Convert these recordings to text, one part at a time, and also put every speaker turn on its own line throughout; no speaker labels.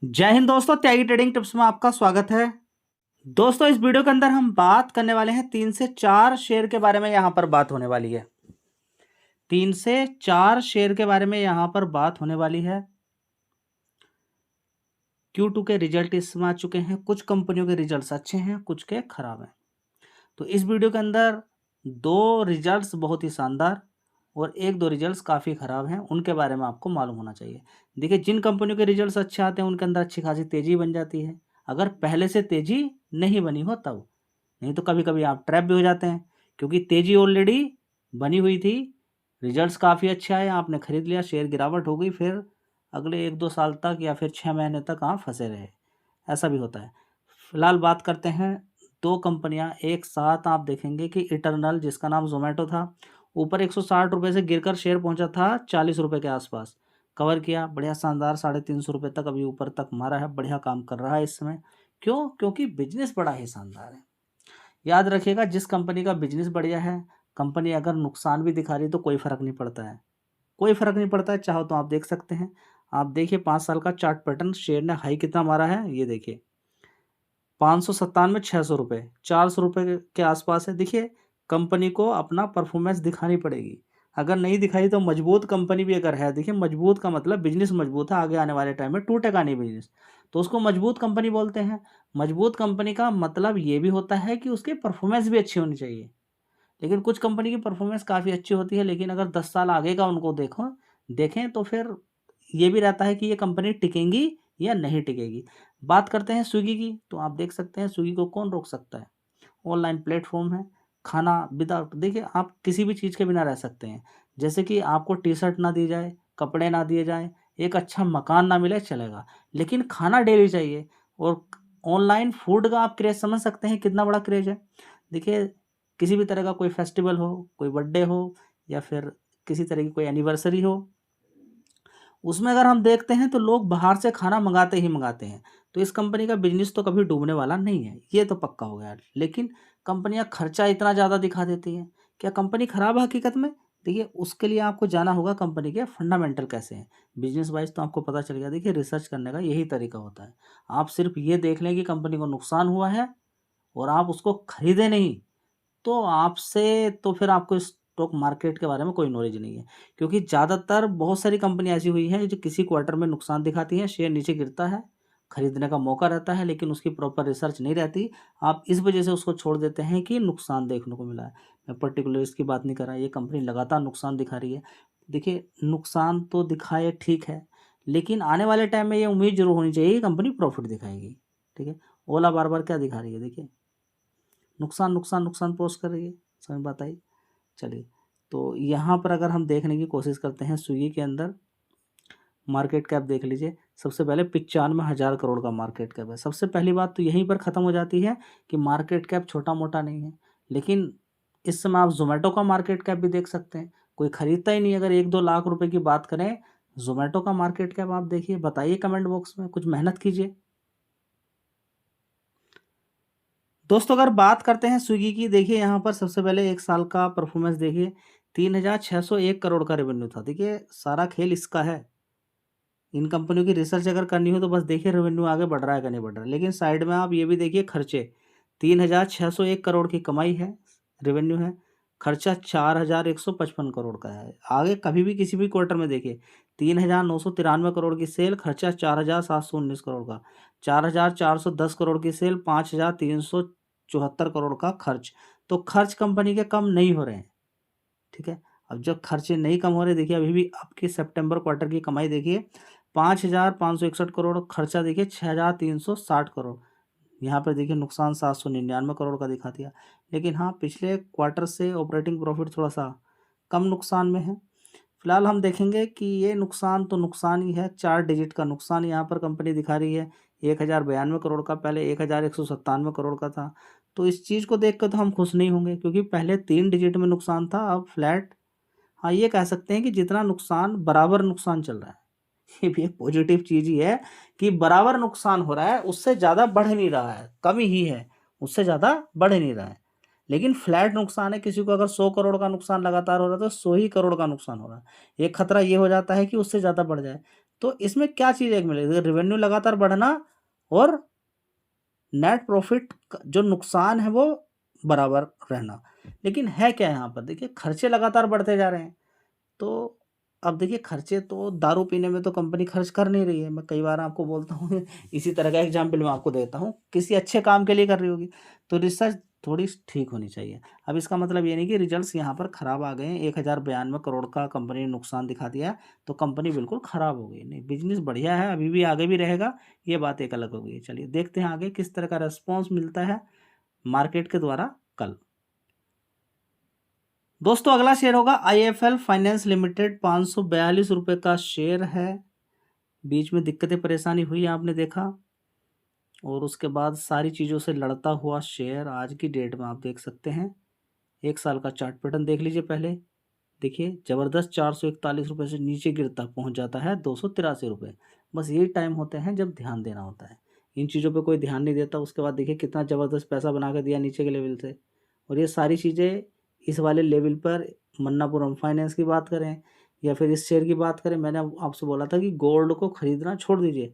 जय हिंद दोस्तों, त्यागी trading tips में आपका स्वागत है। दोस्तों, इस वीडियो के अंदर हम बात करने वाले हैं 3 से 4 शेयर के बारे में। यहाँ पर बात होने वाली है 3 से 4 शेयर के बारे में यहाँ पर बात होने वाली है। Q2 के रिजल्ट इसमें आ चुके हैं। कुछ कंपनियों के रिजल्ट्स अच्छे हैं, कुछ के खराब हैं। तो इस वीडियो के अंदर 2 रिजल्ट्स बहुत ही शानदार और 1-2 रिजल्ट्स काफ़ी ख़राब हैं, उनके बारे में आपको मालूम होना चाहिए। देखिए, जिन कंपनियों के रिजल्ट्स अच्छे आते हैं उनके अंदर अच्छी खासी तेज़ी बन जाती है, अगर पहले से तेज़ी नहीं बनी हो तब। नहीं तो कभी-कभी आप ट्रैप भी हो जाते हैं, क्योंकि तेज़ी ऑलरेडी बनी हुई थी, रिजल्ट्स काफ़ी अच्छे आए, आपने खरीद लिया, शेयर गिरावट हो गई, फिर अगले 1-2 साल तक या फिर 6 महीने तक आप फँसे रहे, ऐसा भी होता है। फिलहाल बात करते हैं 2 कंपनियाँ एक साथ। आप देखेंगे कि इटर्नल, जिसका नाम ज़ोमैटो था, ऊपर ₹160 से गिरकर शेयर पहुँचा था ₹40 के आसपास। कवर किया, बढ़िया शानदार ₹350 तक अभी ऊपर तक मारा है, बढ़िया काम कर रहा है इस समय। क्यों? क्योंकि बिज़नेस बड़ा ही शानदार है। याद रखिएगा, जिस कंपनी का बिज़नेस बढ़िया है, कंपनी अगर नुकसान भी दिखा रही है तो कोई फ़र्क नहीं पड़ता है। कोई फ़र्क नहीं पड़ता है, चाहो तो आप देख सकते हैं। आप देखिए 5 साल का चार्ट पैटर्न, शेयर ने हाई कितना मारा है, ये देखिए। 597, ₹600, ₹400 के आसपास है। देखिए, कंपनी को अपना परफॉर्मेंस दिखानी पड़ेगी। अगर नहीं दिखाई तो मजबूत कंपनी भी अगर है, देखिए मजबूत का मतलब बिज़नेस मजबूत है, आगे आने वाले टाइम में टूटेगा नहीं बिज़नेस, तो उसको मजबूत कंपनी बोलते हैं। मजबूत कंपनी का मतलब ये भी होता है कि उसकी परफॉर्मेंस भी अच्छी होनी चाहिए। लेकिन कुछ कंपनी की परफॉर्मेंस काफ़ी अच्छी होती है, लेकिन अगर 10 साल आगे का उनको देखें तो फिर ये भी रहता है कि ये कंपनी टिकेंगी या नहीं टिकेगी। बात करते हैं स्विगी की, तो आप देख सकते हैं स्विगी को कौन रोक सकता है। ऑनलाइन प्लेटफ़ॉर्म है, खाना विदाउट, देखिए आप किसी भी चीज़ के बिना रह सकते हैं। जैसे कि आपको टी-शर्ट ना दी जाए, कपड़े ना दिए जाएँ, एक अच्छा मकान ना मिले चलेगा, लेकिन खाना डेली चाहिए। और ऑनलाइन फूड का आप क्रेज़ समझ सकते हैं कितना बड़ा क्रेज़ है। देखिए, किसी भी तरह का कोई फेस्टिवल हो, कोई बर्थडे हो या फिर किसी तरह की कोई एनिवर्सरी हो, उसमें अगर हम देखते हैं तो लोग बाहर से खाना मँगाते ही मँगाते हैं। तो इस कंपनी का बिज़नेस तो कभी डूबने वाला नहीं है, ये तो पक्का हो गया। लेकिन कंपनियाँ खर्चा इतना ज़्यादा दिखा देती हैं, क्या कंपनी खराब है हकीकत में? देखिए, उसके लिए आपको जाना होगा कंपनी के फंडामेंटल कैसे हैं। बिज़नेस वाइज़ तो आपको पता चल गया, देखिए रिसर्च करने का यही तरीका होता है। आप सिर्फ़ ये देख लें कि कंपनी को नुकसान हुआ है और आप उसको खरीदें नहीं, तो आपसे तो फिर आपको स्टॉक मार्केट के बारे में कोई नॉलेज नहीं है। क्योंकि ज़्यादातर बहुत सारी कंपनी ऐसी हुई हैं जो किसी क्वार्टर में नुकसान दिखाती हैं, शेयर नीचे गिरता है, खरीदने का मौका रहता है, लेकिन उसकी प्रॉपर रिसर्च नहीं रहती। आप इस वजह से उसको छोड़ देते हैं कि नुकसान देखने को मिला है। मैं पर्टिकुलर इसकी बात नहीं कर रहा, ये कंपनी लगातार नुकसान दिखा रही है। देखिए, नुकसान तो दिखाए ठीक है, लेकिन आने वाले टाइम में ये उम्मीद ज़रूर होनी चाहिए कि कंपनी प्रॉफ़िट दिखाएगी, ठीक है? ओला बार-बार क्या दिखा रही है, देखिए। नुकसान, नुकसान, नुकसान पोस्ट कर रही है, समझ बात आई? चलिए, तो यहाँ पर अगर हम देखने की कोशिश करते हैं स्विगी के अंदर, मार्केट कैप देख लीजिए। सबसे पहले 95,000 करोड़ का मार्केट कैप है। सबसे पहली बात तो यहीं पर ख़त्म हो जाती है कि मार्केट कैप छोटा-मोटा नहीं है। लेकिन इस समय आप ज़ोमैटो का मार्केट कैप भी देख सकते हैं, कोई खरीदता ही नहीं। अगर 1-2 लाख रुपए की बात करें, ज़ोमैटो का मार्केट कैप आप देखिए, बताइए कमेंट बॉक्स में, कुछ मेहनत कीजिए। दोस्तों, अगर बात करते हैं स्विगी की, देखिए यहाँ पर सबसे पहले 1 साल का परफॉर्मेंस देखिए, 3,601 करोड़ का रेवेन्यू था। देखिए, सारा खेल इसका है। इन कंपनियों की रिसर्च अगर करनी हो तो बस देखिए रेवेन्यू आगे बढ़ रहा है कि नहीं बढ़ रहा है। लेकिन साइड में आप ये भी देखिए खर्चे, 3,601 करोड़ की कमाई है, रेवेन्यू है। खर्चा 4,155 करोड़ का है। आगे कभी भी किसी भी क्वार्टर में देखिए, 3,993 करोड़ की सेल, खर्चा 4,719 करोड़ का, 4,410 करोड़ की सेल, 5,374 करोड़ का खर्च। तो खर्च कंपनी के कम नहीं हो रहे हैं, ठीक है? अब जब खर्चे नहीं कम हो रहे, देखिए अभी भी आपके सितंबर क्वार्टर की कमाई देखिए 5,561 करोड़, खर्चा देखिए 6,360 करोड़। यहाँ पे देखिए नुकसान 799 करोड़ का दिखा दिया। लेकिन हाँ, पिछले क्वार्टर से ऑपरेटिंग प्रॉफिट थोड़ा-सा कम नुकसान में है। फिलहाल हम देखेंगे कि ये नुकसान तो नुकसान ही है, 4 डिजिट का नुकसान यहाँ पर कंपनी दिखा रही है। 1,092 करोड़ का, पहले 1,197 करोड़ का था। तो इस चीज़ को देख के तो हम खुश नहीं होंगे, क्योंकि पहले 3 डिजिट में नुकसान था, अब फ्लैट। हाँ, ये कह सकते हैं कि जितना नुकसान, बराबर नुकसान चल रहा है। ये भी एक पॉजिटिव चीज़ ही है कि बराबर नुकसान हो रहा है, उससे ज़्यादा बढ़ नहीं रहा है, कम ही है, उससे ज़्यादा बढ़ नहीं रहा है। लेकिन फ्लैट नुकसान है, किसी को अगर 100 करोड़ का नुकसान लगातार हो रहा है, तो 100 ही करोड़ का नुकसान हो रहा है। एक खतरा ये हो जाता है कि उससे ज़्यादा बढ़ जाए। तो इसमें क्या चीज़ एक मिलेगी, रेवेन्यू लगातार बढ़ना और नेट प्रॉफिट जो नुकसान है वो बराबर रहना। लेकिन है क्या यहाँ पर, देखिए खर्चे लगातार बढ़ते जा रहे हैं। तो अब देखिए खर्चे तो दारू पीने में तो कंपनी खर्च कर नहीं रही है। मैं कई बार आपको बोलता हूँ इसी तरह का एग्जाम्पल मैं आपको देता हूँ, किसी अच्छे काम के लिए कर रही होगी। तो रिसर्च थोड़ी ठीक होनी चाहिए। अब इसका मतलब ये नहीं कि रिजल्ट्स यहाँ पर खराब आ गए हैं, 1092 करोड़ का कंपनी ने नुकसान दिखा दिया है तो कंपनी बिल्कुल खराब हो गई। नहीं, बिजनेस बढ़िया है, अभी भी आगे भी रहेगा, ये बात एक अलग हो गई है। चलिए देखते हैं आगे किस तरह का रेस्पॉन्स मिलता है मार्केट के द्वारा कल। दोस्तों अगला शेयर होगा IIFL फाइनेंस लिमिटेड, 542 रुपये का शेयर है। बीच में दिक्कतें परेशानी हुई आपने देखा, और उसके बाद सारी चीज़ों से लड़ता हुआ शेयर आज की डेट में आप देख सकते हैं। 1 साल का चार्ट पैटर्न देख लीजिए पहले। देखिए ज़बरदस्त 441 रुपये से नीचे गिरता पहुंच जाता है 283 रुपये। बस यही टाइम होते हैं जब ध्यान देना होता है। इन चीज़ों पे कोई ध्यान नहीं देता। उसके बाद देखिए कितना ज़बरदस्त पैसा बना के दिया नीचे के लेवल से। और ये सारी चीज़ें इस वाले लेवल पर, मन्नापुरम फाइनेंस की बात करें या फिर इस शेयर की बात करें, मैंने आपसे बोला था कि गोल्ड को खरीदना छोड़ दीजिए,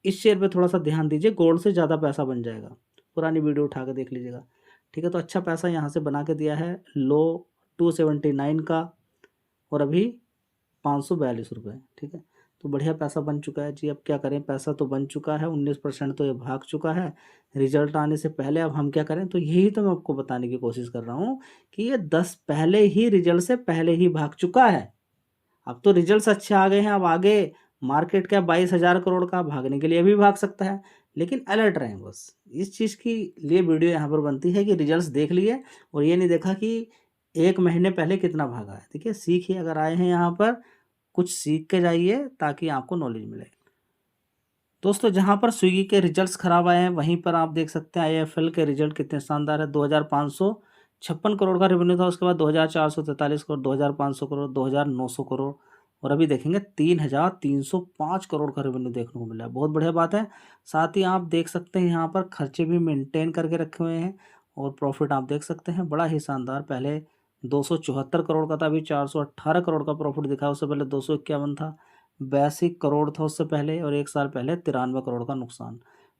इस शेयर पे थोड़ा सा ध्यान दीजिए, गोल्ड से ज़्यादा पैसा बन जाएगा। पुरानी वीडियो उठा के देख लीजिएगा। ठीक है, तो अच्छा पैसा यहाँ से बना के दिया है। लो 279 का और अभी 542 रुपये। ठीक है, तो बढ़िया पैसा बन चुका है जी। अब क्या करें, पैसा तो बन चुका है, 19% तो ये भाग चुका है रिजल्ट आने से पहले। अब हम क्या करें, तो यही तो मैं आपको बताने की कोशिश कर रहा हूँ कि ये 10 पहले ही रिजल्ट से पहले ही भाग चुका है। अब तो रिजल्ट्स अच्छे आ गए हैं, अब आगे मार्केट का 22,000 करोड़ का भागने के लिए भी भाग सकता है, लेकिन अलर्ट रहें। बस इस चीज़ की लिए वीडियो यहाँ पर बनती है कि रिजल्ट्स देख लिए और ये नहीं देखा कि 1 महीने पहले कितना भागा है। देखिए सीखिए, अगर आए हैं यहाँ पर कुछ सीख के जाइए ताकि आपको नॉलेज मिले। दोस्तों जहाँ पर स्विगी के रिजल्ट्स खराब आए हैं वहीं पर आप देख सकते हैं IIFL के रिजल्ट कितने शानदार है। 2,556 करोड़ का रेवेन्यू था, उसके बाद 2,443 करोड़, 2,500 करोड़, 2,900 करोड़, और अभी देखेंगे 3,305 करोड़ का रेवेन्यू देखने को मिला है। बहुत बढ़िया बात है। साथ ही आप देख सकते हैं यहाँ पर खर्चे भी मेंटेन करके रखे हुए हैं और प्रॉफिट आप देख सकते हैं बड़ा ही शानदार। पहले 274 करोड़ का था, अभी 418 करोड़ का प्रॉफिट दिखा। उससे पहले 251 था, 82 करोड़ था उससे पहले, और 1 साल पहले 93 करोड़ का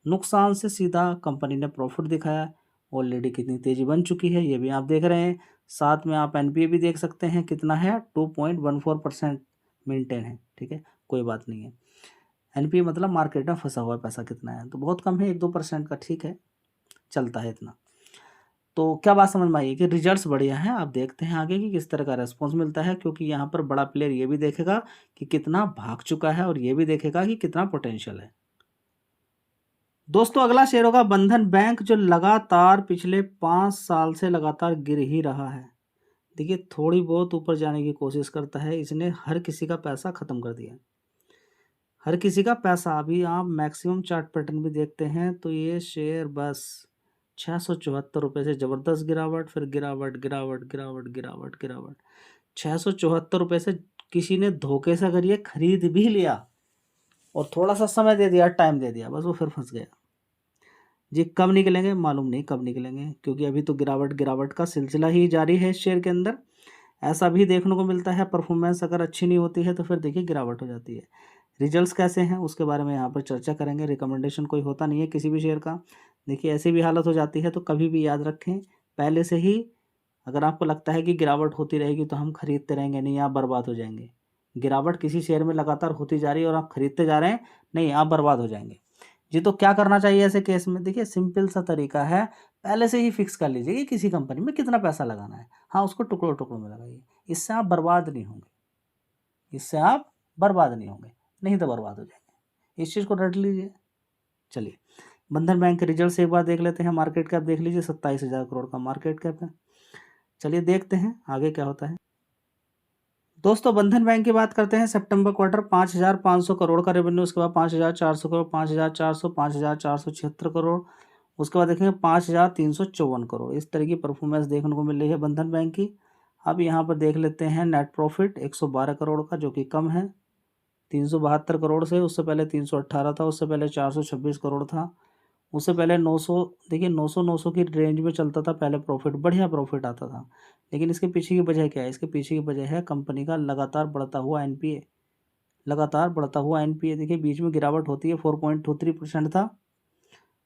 नुकसान से सीधा कंपनी ने प्रॉफिट दिखाया। ऑलरेडी कितनी तेज़ी बन चुकी है ये भी आप देख रहे हैं। साथ में आप NPA भी देख सकते हैं कितना है, 2.14% मेंटेन है। ठीक है, कोई बात नहीं है। NPA मतलब मार्केट में फंसा हुआ पैसा कितना है, तो बहुत कम है, 1-2% का। ठीक है, चलता है इतना। तो क्या बात समझ में आई कि रिजल्ट्स बढ़िया हैं। आप देखते हैं आगे कि किस तरह का रेस्पॉन्स मिलता है, क्योंकि यहाँ पर बड़ा प्लेयर ये भी देखेगा कि कितना भाग चुका है और ये भी देखेगा कि कितना पोटेंशियल है। दोस्तों अगला शेयर होगा बंधन बैंक, जो लगातार पिछले 5 साल से लगातार गिर ही रहा है। देखिए थोड़ी बहुत ऊपर जाने की कोशिश करता है, इसने हर किसी का पैसा खत्म कर दिया। हर किसी का पैसा, अभी आप मैक्सिमम चार्ट पैटर्न भी देखते हैं तो ये शेयर बस 674 रुपये से ज़बरदस्त गिरावट, फिर गिरावट गिरावट गिरावट गिरावट गिरावट। 674 रुपये से किसी ने धोखे से अगर ये खरीद भी लिया और थोड़ा सा समय दे दिया, टाइम दे दिया, बस वो फिर फंस गया जी। कब निकलेंगे मालूम नहीं, कब निकलेंगे, क्योंकि अभी तो गिरावट गिरावट का सिलसिला ही जारी है इस शेयर के अंदर। ऐसा भी देखने को मिलता है, परफॉर्मेंस अगर अच्छी नहीं होती है तो फिर देखिए गिरावट हो जाती है। रिजल्ट्स कैसे हैं उसके बारे में यहाँ पर चर्चा करेंगे। रिकमेंडेशन कोई होता नहीं है किसी भी शेयर का। देखिए ऐसी भी हालत हो जाती है, तो कभी भी याद रखें पहले से ही, अगर आपको लगता है कि गिरावट होती रहेगी तो हम खरीदते रहेंगे, नहीं, आप बर्बाद हो जाएंगे। गिरावट किसी शेयर में लगातार होती जा रही है और आप खरीदते जा रहे हैं, नहीं, आप बर्बाद हो जाएंगे जी। तो क्या करना चाहिए ऐसे केस में, देखिए सिंपल सा तरीका है, पहले से ही फिक्स कर लीजिए कि किसी कंपनी में कितना पैसा लगाना है। हाँ, उसको टुकड़ों टुकड़ों में लगाइए, इससे आप बर्बाद नहीं होंगे, इससे आप बर्बाद नहीं होंगे, नहीं तो बर्बाद हो जाएंगे। इस चीज़ को रट लीजिए। चलिए बंधन बैंक के रिजल्ट से एक बार देख लेते हैं। मार्केट कैप देख लीजिए, 27,000 करोड़ का मार्केट कैप है। चलिए देखते हैं आगे क्या होता है। दोस्तों बंधन बैंक की बात करते हैं, सितंबर क्वार्टर 5,500 करोड़ का रेवेन्यू, उसके बाद 5,400 करोड़, 5,400, 5,476 करोड़, उसके बाद देखेंगे 5,354 करोड़। इस तरह की परफॉर्मेंस देखने को मिल रही है बंधन बैंक की। अब यहाँ पर देख लेते हैं नेट प्रॉफिट 112 करोड़ का, जो कि कम है 372 करोड़ से। उससे पहले 318 था, उससे पहले 426 करोड़ था, उससे पहले 900। देखिए 900 की रेंज में चलता था पहले प्रॉफिट, बढ़िया प्रॉफिट आता था। लेकिन इसके पीछे की वजह क्या है, इसके पीछे की वजह है कंपनी का लगातार बढ़ता हुआ NPA। लगातार बढ़ता हुआ एनपीए। देखिए बीच में गिरावट होती है, 4.23% था,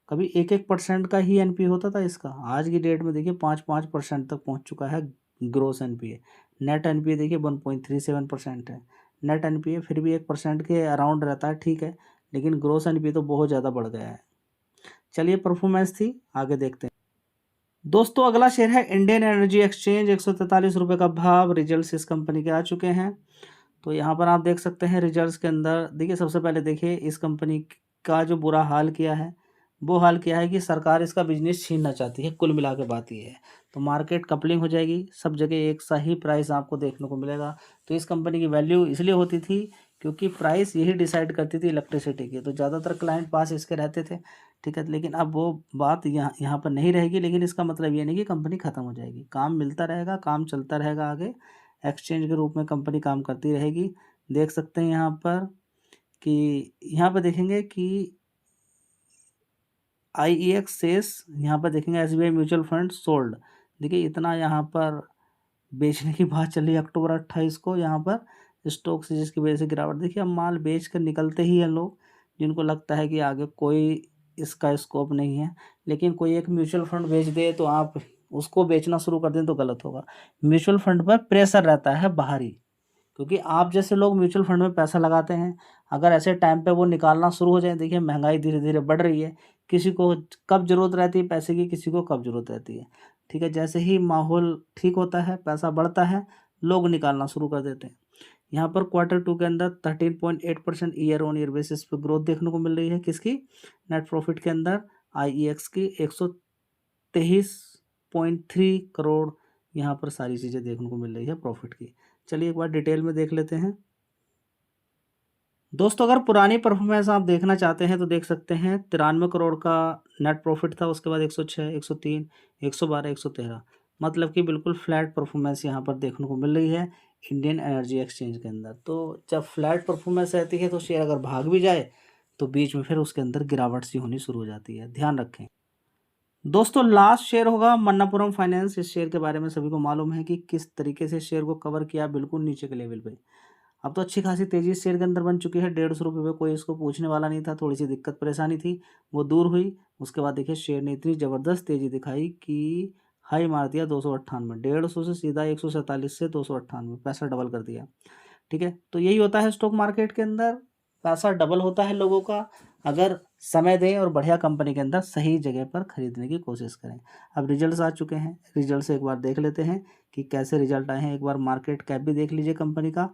कभी 1% का ही एनपीए होता था इसका। आज की डेट में देखिए 5% तक पहुंच चुका है ग्रोस एनपीए। नेट एनपीए देखिए 1.37% है। नेट एनपीए फिर भी 1% के अराउंड रहता है, ठीक है, लेकिन ग्रोस एनपीए तो बहुत ज़्यादा बढ़ गया है। चलिए परफॉर्मेंस थी, आगे देखते हैं। दोस्तों अगला शेयर है इंडियन एनर्जी एक्सचेंज, 143 रुपये का भाव। रिजल्ट्स इस कंपनी के आ चुके हैं। तो यहाँ पर आप देख सकते हैं रिजल्ट्स के अंदर। देखिए सबसे पहले देखिए इस कंपनी का जो बुरा हाल किया है, वो हाल किया है कि सरकार इसका बिजनेस छीनना चाहती है। कुल मिला के बात ये है, तो मार्केट कपलिंग हो जाएगी, सब जगह एक सा ही प्राइस आपको देखने को मिलेगा। तो इस कंपनी की वैल्यू इसलिए होती थी क्योंकि प्राइस यही डिसाइड करती थी इलेक्ट्रिसिटी की, तो ज़्यादातर क्लाइंट पास इसके रहते थे, ठीक है। लेकिन अब वो बात यहाँ पर नहीं रहेगी। लेकिन इसका मतलब ये नहीं कि कंपनी ख़त्म हो जाएगी, काम मिलता रहेगा, काम चलता रहेगा आगे। एक्सचेंज के रूप में कंपनी काम करती रहेगी। देख सकते हैं यहाँ पर कि यहाँ पर देखेंगे कि IEX शेयर्स, यहाँ पर देखेंगे SBI म्यूचुअल फंड सोल्ड। देखिए इतना यहाँ पर बेचने की बात चली अक्टूबर 28 को, यहाँ पर स्टॉक से जिसकी वजह से गिरावट। देखिए अब माल बेच कर निकलते ही हैं लोग, जिनको लगता है कि आगे कोई इसका स्कोप नहीं है। लेकिन कोई एक म्यूचुअल फंड बेच दे तो आप उसको बेचना शुरू कर दें तो गलत होगा। म्यूचुअल फंड पर प्रेशर रहता है बाहरी, क्योंकि आप जैसे लोग म्यूचुअल फंड में पैसा लगाते हैं, अगर ऐसे टाइम पे वो निकालना शुरू हो जाए, देखिए महंगाई धीरे धीरे बढ़ रही है, किसी को कब ज़रूरत रहती है पैसे की, किसी को कब ज़रूरत रहती है, ठीक है। जैसे ही माहौल ठीक होता है, पैसा बढ़ता है, लोग निकालना शुरू कर देते हैं। यहाँ पर Q2 के अंदर 13.8% ईयर ऑन ईयर बेसिस पे ग्रोथ देखने को मिल रही है। किसकी? नेट प्रॉफिट के अंदर IEX की 123.3 करोड़ यहाँ पर सारी चीज़ें देखने को मिल रही है प्रॉफिट की। चलिए एक बार डिटेल में देख लेते हैं। दोस्तों अगर पुरानी परफॉर्मेंस आप देखना चाहते हैं तो देख सकते हैं 93 करोड़ का नेट प्रॉफिट था, उसके बाद 106, 103, 112, 113, मतलब कि बिल्कुल फ्लैट परफॉर्मेंस यहाँ पर देखने को मिल रही है इंडियन एनर्जी एक्सचेंज के अंदर। तो जब फ्लैट परफॉर्मेंस रहती है तो शेयर अगर भाग भी जाए तो बीच में फिर उसके अंदर गिरावट सी होनी शुरू हो जाती है, ध्यान रखें। दोस्तों लास्ट शेयर होगा मन्नापुरम फाइनेंस। इस शेयर के बारे में सभी को मालूम है कि किस तरीके से शेयर को कवर किया, बिल्कुल नीचे के लेवल पे। अब तो अच्छी खासी तेजी इस शेयर के अंदर बन चुकी है। 150 रुपये पे कोई इसको पूछने वाला नहीं था, थोड़ी सी दिक्कत परेशानी थी, वो दूर हुई। उसके बाद देखिए शेयर ने इतनी ज़बरदस्त तेजी दिखाई कि हाई मार दिया 298, 150 से सीधा 147 से 298, पैसा डबल कर दिया, ठीक है। तो यही होता है स्टॉक मार्केट के अंदर, पैसा डबल होता है लोगों का अगर समय दें और बढ़िया कंपनी के अंदर सही जगह पर खरीदने की कोशिश करें। अब रिजल्ट्स आ चुके हैं, रिजल्ट से एक बार देख लेते हैं कि कैसे रिजल्ट आए हैं। एक बार मार्केट कैप भी देख लीजिए कंपनी का,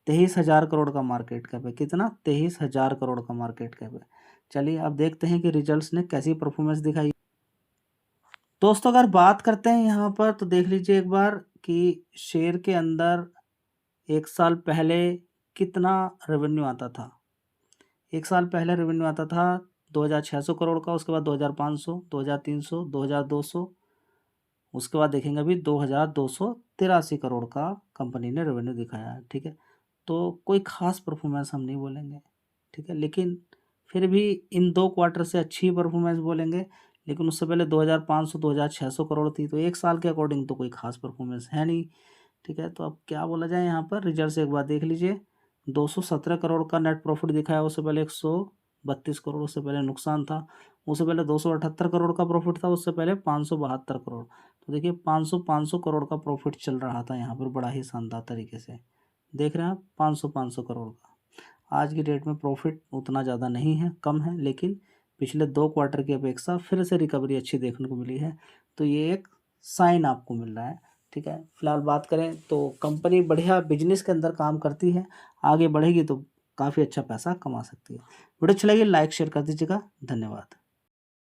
23,000 करोड़ का मार्केट कैप है। कितना? 23,000 करोड़ का मार्केट कैप है। चलिए अब देखते हैं कि रिजल्ट्स ने कैसी परफॉर्मेंस दिखाई। दोस्तों अगर बात करते हैं यहाँ पर तो देख लीजिए एक बार कि शेयर के अंदर एक साल पहले कितना रेवेन्यू आता था। एक साल पहले रेवेन्यू आता था 2,600 करोड़ का, उसके बाद 2,500, 2,300, 2,200, उसके बाद देखेंगे अभी 2,283 करोड़ का कंपनी ने रेवेन्यू दिखाया है, ठीक है। तो कोई ख़ास परफॉर्मेंस हम नहीं बोलेंगे, ठीक है, लेकिन फिर भी इन 2 क्वार्टर से अच्छी परफॉर्मेंस बोलेंगे। लेकिन उससे पहले 2,500, 2,600 करोड़ थी, तो एक साल के अकॉर्डिंग तो कोई ख़ास परफॉर्मेंस है नहीं, ठीक है। तो अब क्या बोला जाए यहाँ पर, रिजल्ट से एक बार देख लीजिए। 217 करोड़ का नेट प्रॉफिट दिखाया, उससे पहले 132 करोड़, उससे पहले नुकसान था, उससे पहले 278 करोड़ का प्रॉफिट था, उससे पहले 572 करोड़। तो देखिए 500 करोड़ का प्रॉफिट चल रहा था यहाँ पर बड़ा ही शानदार तरीके से, देख रहे हैं आप, 500 करोड़ का। आज की डेट में प्रॉफिट उतना ज़्यादा नहीं है, कम है, लेकिन पिछले 2 क्वार्टर की अपेक्षा फिर से रिकवरी अच्छी देखने को मिली है। तो ये एक साइन आपको मिल रहा है, ठीक है। फिलहाल बात करें तो कंपनी बढ़िया बिजनेस के अंदर काम करती है, आगे बढ़ेगी तो काफ़ी अच्छा पैसा कमा सकती है। वीडियो अच्छी लगी लाइक शेयर कर दीजिएगा, धन्यवाद।